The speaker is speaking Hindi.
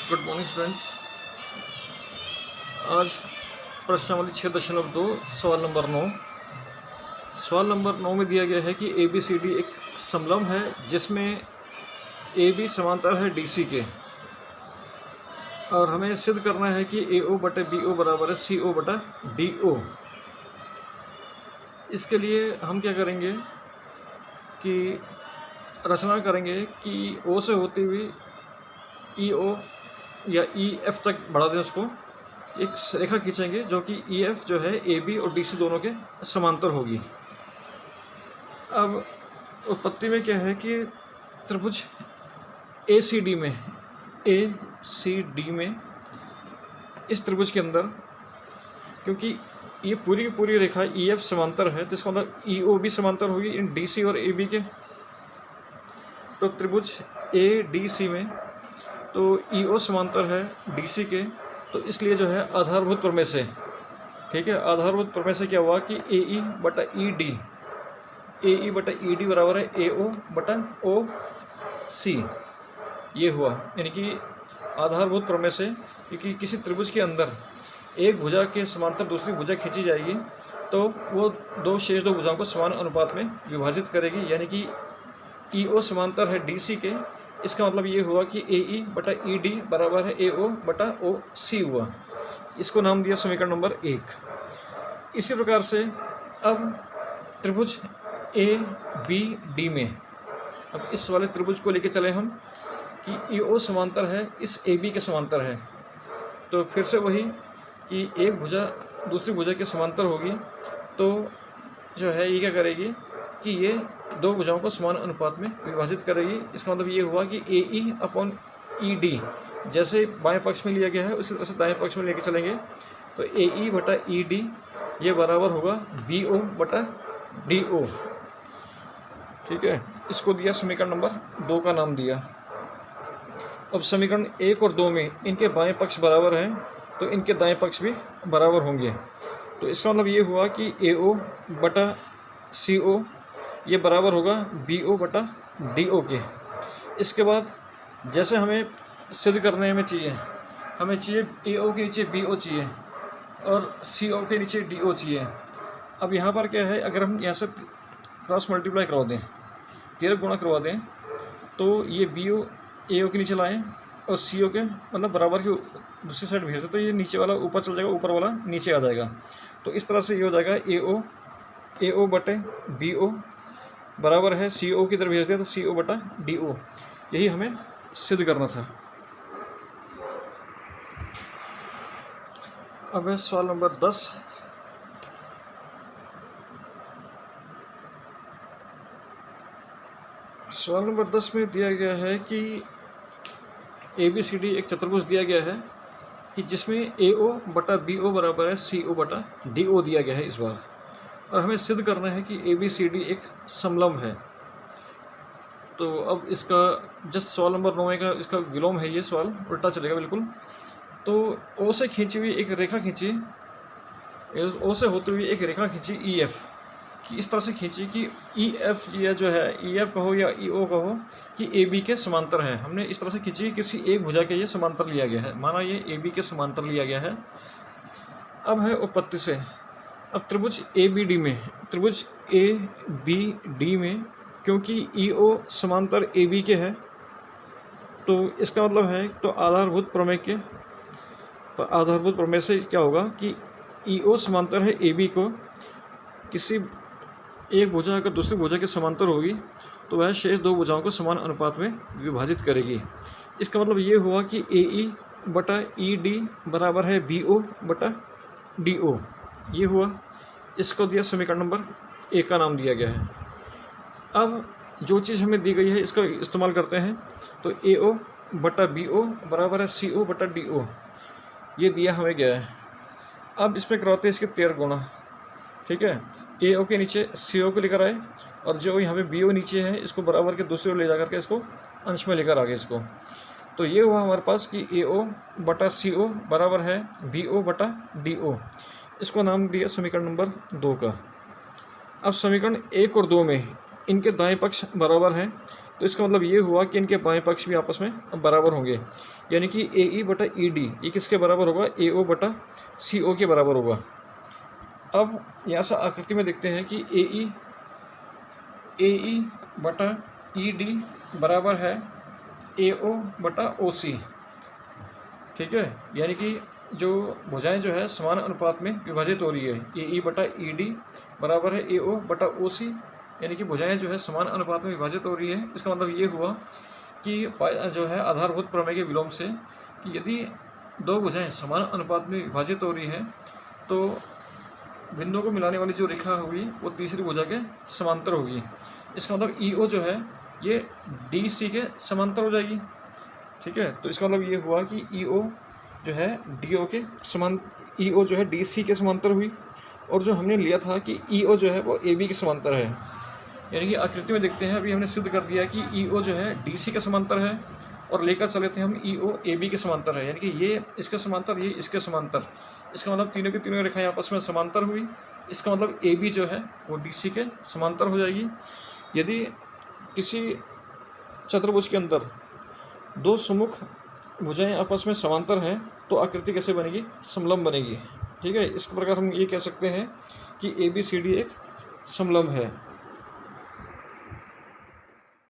Good morning students. आज प्रश्नावली 6.2 सवाल नंबर 9। सवाल नंबर 9 में दिया गया है कि ए बी सी डी एक समलंब है जिसमें ए बी समांतर है डी सी के, और हमें सिद्ध करना है कि ए ओ बटे बी ओ बराबर है सी ओ बटा डी ओ। इसके लिए हम क्या करेंगे कि रचना करेंगे कि ओ से होती हुई ई ओ या ई एफ तक बढ़ा दें, उसको एक रेखा खींचेंगे जो कि ई एफ जो है ए बी और डी सी दोनों के समांतर होगी। अब उत्पत्ति में क्या है कि त्रिभुज ए सी डी में इस त्रिभुज के अंदर, क्योंकि ये पूरी की पूरी रेखा ई एफ समांतर है, तो इसका मतलब ई ओ भी समांतर होगी इन डी सी और ए बी के। तो त्रिभुज ए डी सी में तो ई ओ समांतर है डी सी के, तो इसलिए जो है आधारभूत प्रमेय से, ठीक है, आधारभूत प्रमेय से क्या हुआ कि ए ई बटा ई डी बराबर है ए ओ बटा ओ सी, ये हुआ। यानी कि आधारभूत प्रमेय से, क्योंकि किसी त्रिभुज के अंदर एक भुजा के समांतर दूसरी भुजा खींची जाएगी तो वो शेष दो भुजाओं को समान अनुपात में विभाजित करेगी, यानी कि ई ओ समांतर है डी सी के। इसका मतलब ये हुआ कि ए ई बटा ई डी बराबर है ए ओ बटा ओ सी हुआ। इसको नाम दिया समीकरण नंबर 1। इसी प्रकार से अब त्रिभुज ए बी डी में, अब इस वाले त्रिभुज को लेके चले हम कि ई ओ समांतर है इस ए बी के समांतर है, तो फिर से वही कि एक भुजा दूसरी भुजा के समांतर होगी, तो जो है ये क्या करेगी कि ये दो भुजाओं को समान अनुपात में विभाजित करेगी। इसका मतलब ये हुआ कि ए ई अपॉन ई डी जैसे बाएं पक्ष में लिया गया है उसी तरह से दाएं पक्ष में लेके चलेंगे, तो ए ई बटा ई डी ये बराबर होगा बी ओ बटा डी ओ। ठीक है, इसको दिया समीकरण नंबर 2 का नाम दिया। अब समीकरण 1 और 2 में इनके बाएं पक्ष बराबर हैं, तो इनके दाएं पक्ष भी बराबर होंगे। तो इसका मतलब ये हुआ कि ए ओ बटा सी ओ ये बराबर होगा बी ओ बटा डी ओ के। इसके बाद जैसे हमें सिद्ध करने में चाहिए, हमें चाहिए ए ओ के नीचे बी ओ चाहिए और सी ओ के नीचे डी ओ चाहिए। अब यहाँ पर क्या है, अगर हम यहाँ से क्रॉस मल्टीप्लाई करवा दें, 13 गुणा करवा दें, तो ये बी ओ ए ओ के नीचे लाएँ और सी ओ के मतलब बराबर की दूसरी साइड भेज दें, तो ये नीचे वाला ऊपर चल जाएगा, ऊपर वाला नीचे आ जाएगा। तो इस तरह से ये हो जाएगा ए ओ बटे बी ओ बराबर है सी ओ की तरफ भेज दिया तो सी ओ बटा डी ओ। यही हमें सिद्ध करना था। अब है सवाल नंबर 10। सवाल नंबर 10 में दिया गया है कि ए बी सी डी एक चतुर्भुज दिया गया है कि जिसमें ए ओ बटा बी ओ बराबर है सी ओ बटा डी ओ दिया गया है इस बार, और हमें सिद्ध करना है कि ए बी सी डी एक समलंब है। तो अब इसका जस्ट सवाल नंबर 9 का इसका विलोम है, ये सवाल उल्टा चलेगा बिल्कुल। तो ओ से खींची हुई एक रेखा खींची, ओ से होती हुई एक रेखा खींची ई एफ कि इस तरह से खींची कि ई एफ ये जो है ई एफ कहो या ई ओ कहो कि ए बी के समांतर है। हमने इस तरह से खींची किसी एक भुजा के ये समांतर लिया गया है, माना ये ए बी के समांतर लिया गया है। अब है उत्पत्ति से, अब त्रिभुज ए बी डी में, त्रिभुज ए बी डी में क्योंकि ई ओ समांतर ए बी के है, तो इसका मतलब है तो आधारभूत प्रमेय से क्या होगा कि ई ओ समांतर है ए बी को, किसी एक भुजा अगर दूसरी भुजा के समांतर होगी तो वह शेष दो भुजाओं को समान अनुपात में विभाजित करेगी। इसका मतलब ये हुआ कि ए ई बटा ई डी बराबर है बी ओ बटा डी ओ, ये हुआ। इसको दिया समीकरण नंबर 1 का नाम दिया गया है। अब जो चीज़ हमें दी गई है इसका इस्तेमाल करते हैं, तो ए ओ बटा बी ओ बराबर है सी ओ बटा डी ओ, ये दिया हमें गया है। अब इसमें करवाते हैं इसके 13 गुणा। ठीक है, ए ओ के नीचे सी ओ को लेकर आए और जो यहाँ पे बी ओ नीचे है इसको बराबर के दूसरी ओर ले जा करके इसको अंश में लेकर आ गए इसको। तो ये हुआ हमारे पास कि ए ओ बटा सी ओ बराबर है बी ओ बटा डी ओ। इसको नाम दिया समीकरण नंबर 2 का। अब समीकरण 1 और 2 में इनके दाएं पक्ष बराबर हैं, तो इसका मतलब ये हुआ कि इनके बाएं पक्ष भी आपस में बराबर होंगे। यानी कि ए ई बटा ई डी ये किसके बराबर होगा, ए ओ बटा सी ओ के बराबर होगा। अब यहाँ से आकृति में देखते हैं कि ए ई बटा ई डी बराबर है ए ओ बटा ओ सी, ठीक है। यानी कि जो भुजाएं जो है समान अनुपात में विभाजित हो रही है, ए ई बटा ई डी बराबर है ए ओ बटा ओ सी, यानी कि भुजाएं जो है समान अनुपात में विभाजित हो रही है। इसका मतलब ये हुआ कि जो है आधारभूत प्रमेय के विलोम से कि यदि दो भुजाएं समान अनुपात में विभाजित हो रही है तो बिंदुओं को मिलाने वाली जो रेखा होगी वो तीसरी भुजा के समांतर होगी। इसका मतलब ई ओ जो है ये डी सी के समांतर हो जाएगी, ठीक है। तो इसका मतलब ये हुआ कि ई ओ जो है डी ओ के ई ओ जो है डी सी के समांतर हुई, और जो हमने लिया था कि ई ओ जो है वो ए बी के समांतर है। यानी कि आकृति में देखते हैं, अभी हमने सिद्ध कर दिया कि ई ओ जो है डी सी के समांतर है, और लेकर चले थे हम ई ओ ए बी के समांतर है, यानी कि ये इसके समांतर, ये इसके समांतर। इसका मतलब तीनों की तीनों रेखाएं आपस में समांतर हुई। इसका मतलब ए बी जो है वो डी सी के समांतर हो जाएगी। यदि किसी चतुर्भुज के अंदर दो सुमुख भुजाएं आपस में समांतर हैं तो आकृति कैसे बनेगी, समलंब बनेगी, ठीक है। इस प्रकार हम ये कह सकते हैं कि ए बी सी डी एक समलंब है।